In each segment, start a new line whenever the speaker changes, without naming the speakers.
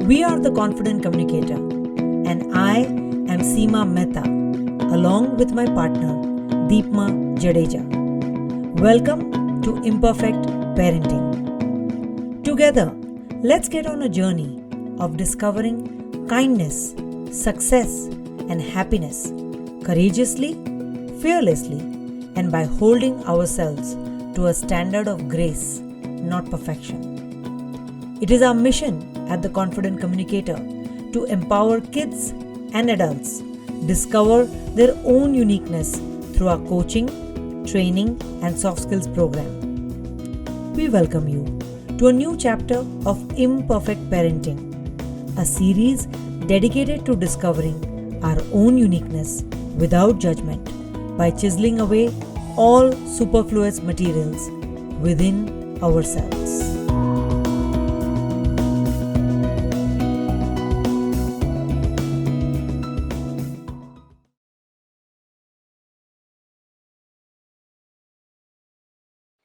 We are the Confident Communicator, and I am Seema Mehta, along with my partner, Deepma Jadeja. Welcome to Imperfect Parenting. Together, let's get on a journey of discovering kindness, success, and happiness courageously, fearlessly, and by holding ourselves to a standard of grace, not perfection. It is our mission at the Confident Communicator to empower kids and adults discover their own uniqueness through our coaching, training, and soft skills program. We welcome you to a new chapter of Imperfect Parenting, a series dedicated to discovering our own uniqueness without judgment by chiseling away all superfluous materials within ourselves.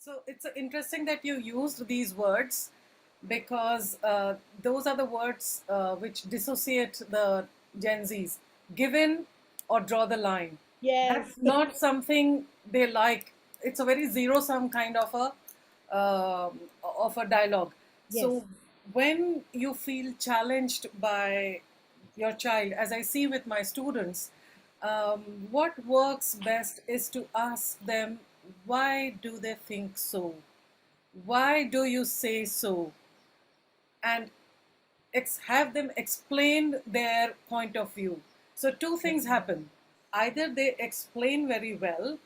So it's interesting that you used these words because those are the words which dissociate the Gen Zs. Give in or draw the line.
Yes.
That's not something they like. It's a very zero-sum kind of a dialogue.
Yes.
So when you feel challenged by your child, as I see with my students, what works best is to ask them, why do they think so? Why do you say so? And have them explain their point of view. So two things happen. Either they explain very well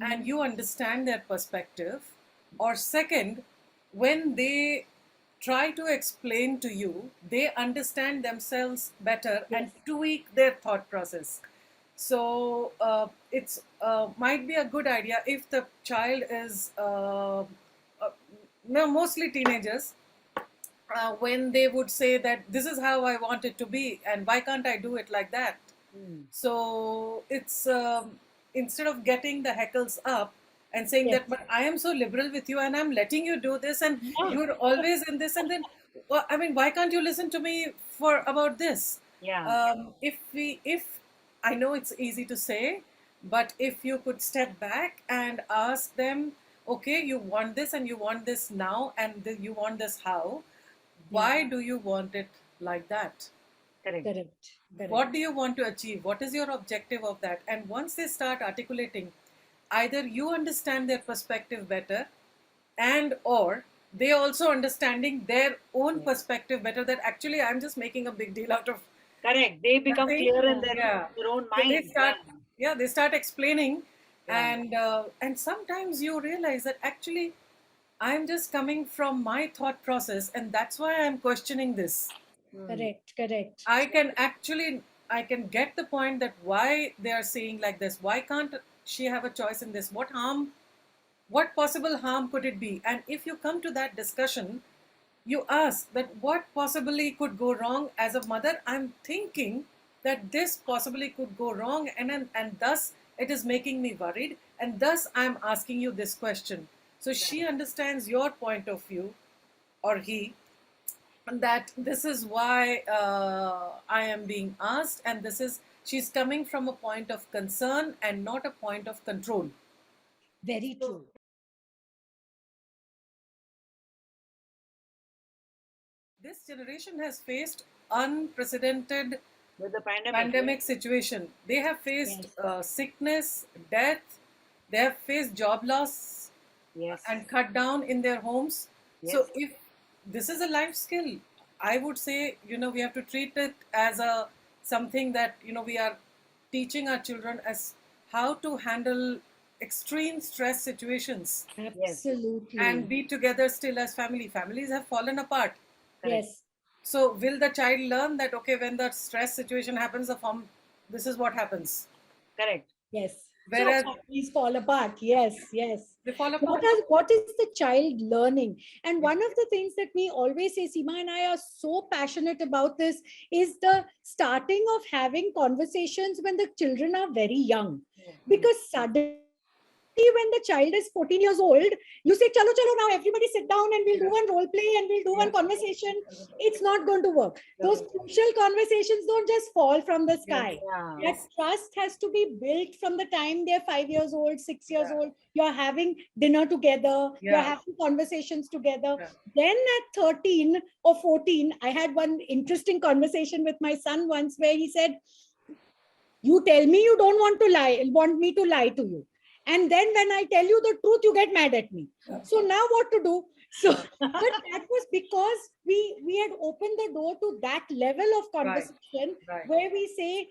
and you understand their perspective, or second, when they try to explain to you, they understand themselves better and tweak their thought process. So it's might be a good idea if the child is mostly teenagers, when they would say that this is how I want it to be and why can't I do it like that. So it's instead of getting the heckles up and saying that, but I am so liberal with you and I'm letting you do this and you're always in this, and then I mean, why can't you listen to me for about this? If I know it's easy to say, but if you could step back and ask them, okay, you want this and you want this now and you want this how, why do you want it like that?
Correct.
What do you want to achieve? What is your objective of that? And once they start articulating, either you understand their perspective better, and or they also understanding their own perspective better, that actually I'm just making a big deal out of
Correct. They become
nothing.
clear in their own
So
mind.
they start explaining, and sometimes you realize that actually I'm just coming from my thought process, and that's why I'm questioning this.
Correct.
I can get the point that why they are saying like this. Why can't she have a choice in this? What possible harm could it be? And if you come to that discussion, you ask that what possibly could go wrong. As a mother, I'm thinking that this possibly could go wrong, and thus it is making me worried, and thus I'm asking you this question. So she understands your point of view, or he, that this is why I am being asked, and she's coming from a point of concern and not a point of control.
Very true.
This generation has faced unprecedented
With the
pandemic situation. They have faced sickness, death, they have faced job loss and cut down in their homes. So if this is a life skill, I would say, we have to treat it as something that, we are teaching our children as how to handle extreme stress situations.
Absolutely.
And be together still as family. Families have fallen apart.
Yes.
So will the child learn that, okay, when the stress situation happens, this is what happens?
Correct. Yes.
Whereas
so families fall apart. Yes.
They fall apart.
What is the child learning? And one of the things that we always say, Seema and I are so passionate about this, is the starting of having conversations when the children are very young. Because suddenly when the child is 14 years old, you say, chalo, chalo, now everybody sit down and we'll do one role play and we'll do one conversation. It's not going to work. Those crucial conversations don't just fall from the sky.
Yeah.
That trust has to be built from the time they're 5 years old, 6 years old. You're having dinner together. You're having conversations together. Then at 13 or 14, I had one interesting conversation with my son once where he said, you tell me you don't want me to lie to you. And then when I tell you the truth, you get mad at me. So now what to do? So, but that was because we had opened the door to that level of conversation where we say,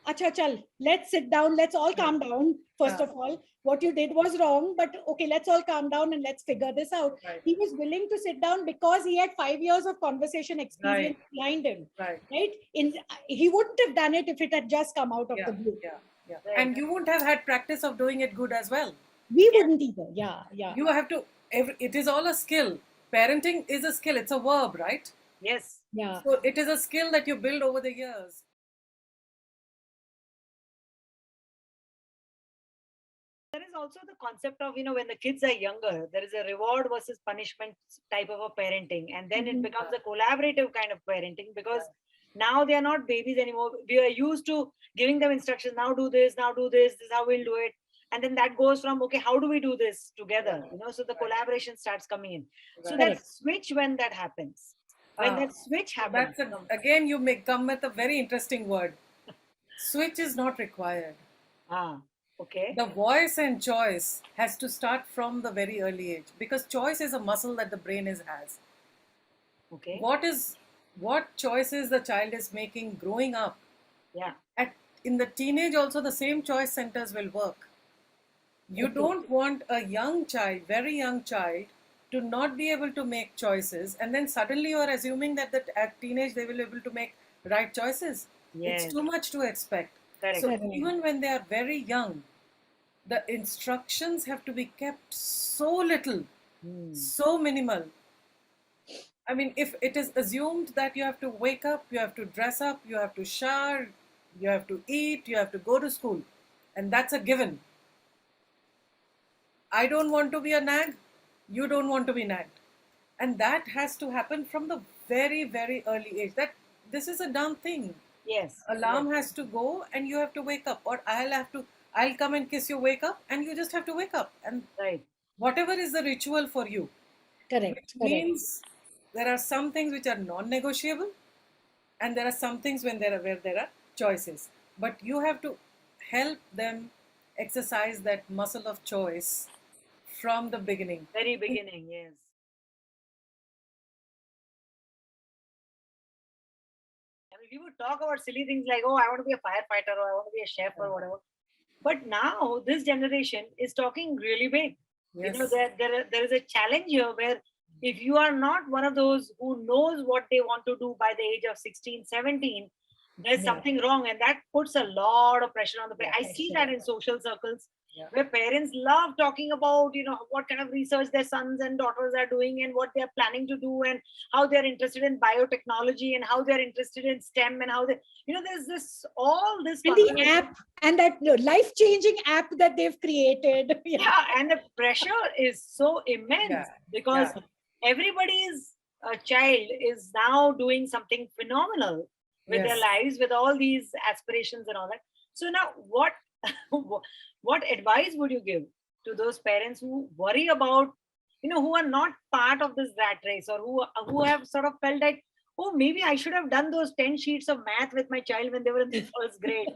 acha chal, let's sit down, let's all calm down. First of all, what you did was wrong, but okay, let's all calm down and let's figure this out. He was willing to sit down because he had 5 years of conversation experience behind him. Right? He wouldn't have done it if it had just come out of the blue.
And you wouldn't have had practice of doing it good as well.
We wouldn't either. Yeah.
You have to, it is all a skill. Parenting is a skill. It's a verb, right?
Yes.
Yeah.
So it is a skill that you build over the years.
There is also the concept of, when the kids are younger, there is a reward versus punishment type of a parenting. And then it becomes a collaborative kind of parenting because now they are not babies anymore. We are used to giving them instructions. Now do this, this is how we'll do it. And then that goes from, okay, how do we do this together? So the collaboration starts coming in. So that switch, when that happens, that switch happens.
Again, you come with a very interesting word. Switch is not required.
Okay.
The voice and choice has to start from the very early age because choice is a muscle that the brain has.
Okay.
What choices the child is making growing up.
Yeah.
In the teenage also the same choice centers will work. You don't want a young child, very young child, to not be able to make choices and then suddenly you are assuming that at teenage they will be able to make right choices.
Yes.
It's too much to expect.
Correct.
So even when they are very young, the instructions have to be kept so little, so minimal. I mean, if it is assumed that you have to wake up, you have to dress up, you have to shower, you have to eat, you have to go to school, and that's a given. I don't want to be a nag, you don't want to be nagged. And that has to happen from the very, very early age. That this is a dumb thing.
Yes.
Alarm has to go and you have to wake up, or I'll come and kiss you, wake up, and you just have to wake up. And whatever is the ritual for you.
Correct.
Which means there are some things which are non-negotiable and there are some things where there are choices. But you have to help them exercise that muscle of choice from the beginning.
Very beginning, yes. We would talk about silly things like, oh, I want to be a firefighter or I want to be a chef or whatever. But now this generation is talking really big.
Yes.
There is a challenge here where if you are not one of those who knows what they want to do by the age of 16, 17, there's something wrong. And that puts a lot of pressure on the parents. I see that in social circles where parents love talking about, what kind of research their sons and daughters are doing and what they're planning to do and how they're interested in biotechnology and how they're interested in STEM and how they, there's all this.
And the app and that life-changing app that they've created.
And the pressure is so immense because everybody's child is now doing something phenomenal with their lives, with all these aspirations and all that. So now what advice would you give to those parents who worry about, who are not part of this rat race or who have sort of felt that, oh, maybe I should have done those 10 sheets of math with my child when they were in the first grade.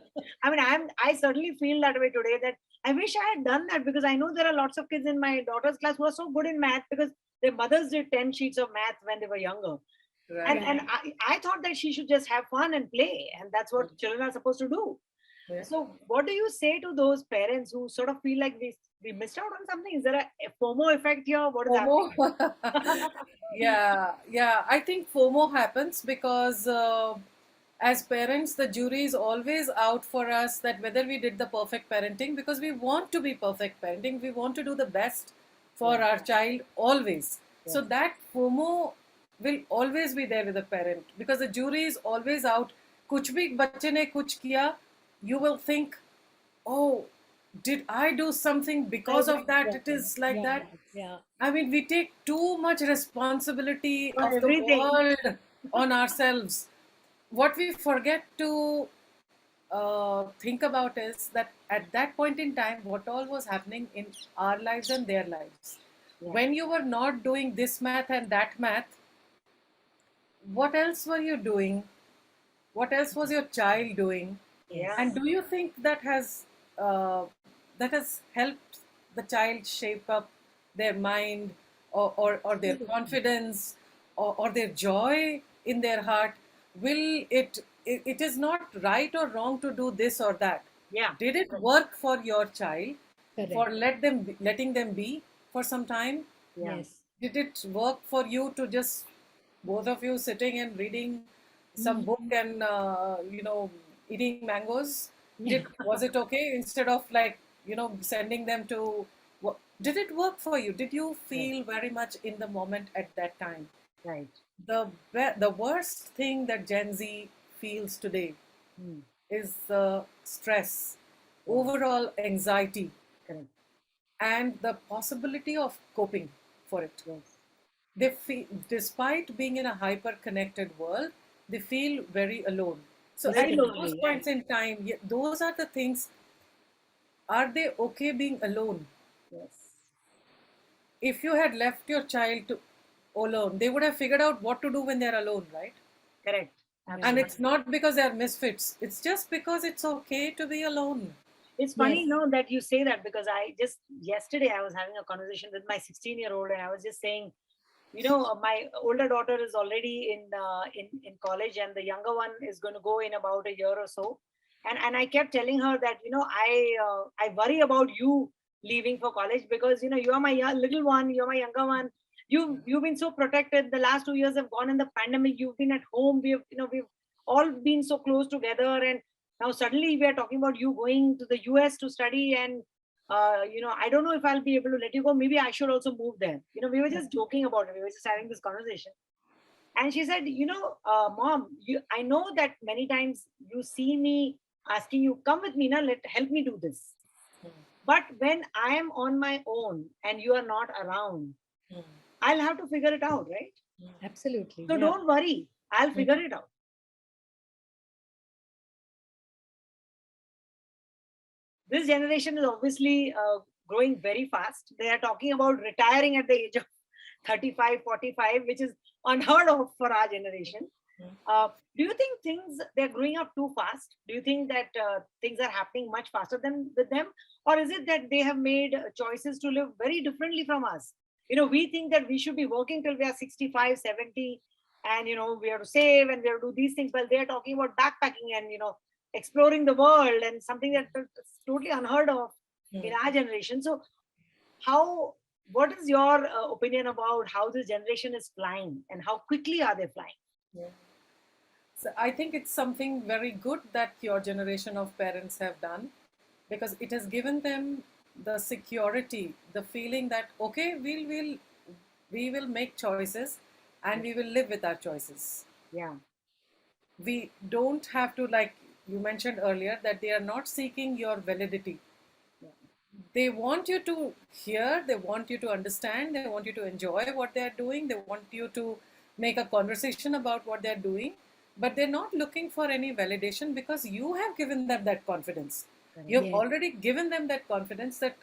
I mean, I certainly feel that way today, that I wish I had done that because I know there are lots of kids in my daughter's class who are so good in math because their mothers did 10 sheets of math when they were younger. Right. And I thought that she should just have fun and play. And that's what children are supposed to do. Yeah. So what do you say to those parents who sort of feel like we missed out on something? Is there a FOMO effect here? What is happening?
Yeah. I think FOMO happens because as parents, the jury is always out for us that whether we did the perfect parenting, because we want to be perfect parenting. We want to do the best for our child always. Yeah. So that FOMO will always be there with the parent because the jury is always out. Kuch bhi bachche ne kuch kiya, you will think, oh, did I do something because of that? It is like that.
Yeah.
I mean, we take too much responsibility
For
of the
everything.
world on ourselves. What we forget to think about is that at that point in time, what all was happening in our lives and their lives.
Yeah.
When you were not doing this math and that math, what else were you doing? What else was your child doing?
Yeah.
And do you think uh, that has helped the child shape up their mind, or their confidence, or their joy in their heart? Will it is not right or wrong to do this or that.
Yeah.
Did it work for your child,
Correct.
for letting them be for some time?
Yeah.
Yes.
Did it work for you to just both of you sitting and reading some book and eating mangoes? Was it okay instead of like sending them to? Did it work for you? Did you feel very much in the moment at that time?
Right.
The worst thing that Gen Z feels today
Hmm.
is stress, overall anxiety,
Correct.
and the possibility of coping for it.
Yes.
They feel, despite being in a hyper connected world, they feel very alone. So
Very
at those
lonely. Yeah.
points in time, those are the things. Are they okay being alone?
Yes.
If you had left your child to alone, they would have figured out what to do when they're alone, right?
Correct.
And
Absolutely.
it's not because they're misfits. It's just because it's okay to be alone.
It's funny,
Yes.
that you say that, because I just yesterday I was having a conversation with my 16-year-old, and I was just saying, my older daughter is already in college, and the younger one is going to go in about a year or so. And I kept telling her that I worry about you leaving for college, because you are my little one, you're my younger one. You've been so protected. The last 2 years have gone in the pandemic. You've been at home. We've all been so close together, and now suddenly we are talking about you going to the US to study, and I don't know if I'll be able to let you go. Maybe I should also move there. We were just joking about it. We were just having this conversation. And she said, Mom, I know that many times you see me asking you, come with me, now help me do this. But when I am on my own and you are not around, I'll have to figure it out, right?
Absolutely.
So
Yeah.
don't worry, I'll figure it out. This generation is obviously growing very fast. They are talking about retiring at the age of 35, 45, which is unheard of for our generation. Do you think they're growing up too fast? Do you think that things are happening much faster than with them? Or is it that they have made choices to live very differently from us? We think that we should be working till we are 65, 70, and, we have to save and we have to do these things. But they're talking about backpacking and, exploring the world, and something that is totally unheard of in our generation. So what is your opinion about how this generation is flying, and how quickly are they flying?
So I think it's something very good that your generation of parents have done, because it has given them the security, the feeling that okay, we will make choices and we will live with our choices.
Yeah.
We don't have to, like you mentioned earlier, that they are not seeking your validity. They want you to hear, they want you to understand, they want you to enjoy what they're doing, they want you to make a conversation about what they're doing, but they're not looking for any validation, because you have given them that confidence. You've
Yes.
already given them that confidence that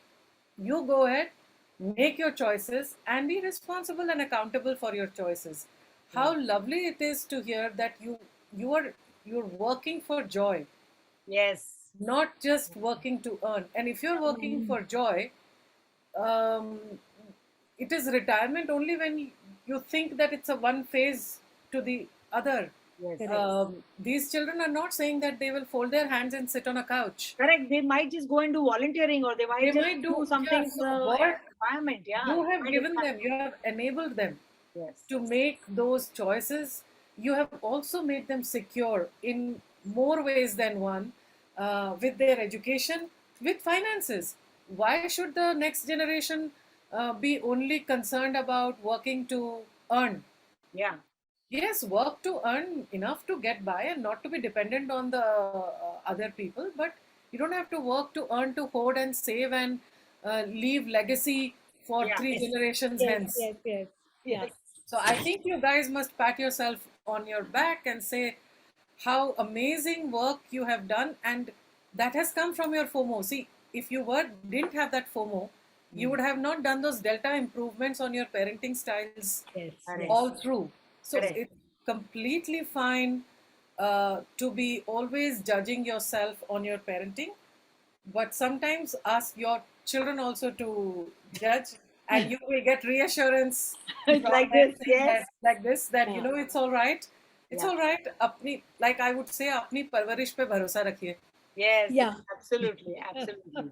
you go ahead, make your choices, and be responsible and accountable for your choices. How lovely it is to hear that you're working for joy,
Yes.
not just working to earn. And if you're working for joy, um, it is retirement only when you think that it's a one phase to the other.
Yes.
These children are not saying that they will fold their hands and sit on a couch.
Correct. They might just go and do volunteering, or they might just do something
yeah,
for
so
the
what
environment. Yeah.
you
They
have
might
given
impact.
them, you have enabled them
Yes.
to make those choices. You have also made them secure in more ways than one, with their education, with finances. Why should the next generation be only concerned about working to earn?
Yeah.
Yes, work to earn enough to get by and not to be dependent on the other people, but You don't have to work to earn, to hoard and save and leave legacy for
Yeah.
3 generations
Yes,
hence.
yes, yes. Yeah.
So I think you guys must pat yourself on your back and say how amazing work you have done, and that has come from your FOMO. See, if you didn't have that FOMO, you would have not done those delta improvements on your parenting styles
Yes.
Correct.
all through. So
Correct.
it's completely fine to be always judging yourself on your parenting, but sometimes ask your children also to judge, and you will get reassurance from
Like
them
this,
saying
yes.
that, like this, that
Yeah.
it's all right. It's
Yeah.
all right. अपनी, like I would say, अपनी परवरिश पे भरोसा रखिए.
Yes,
Yeah.
absolutely, absolutely.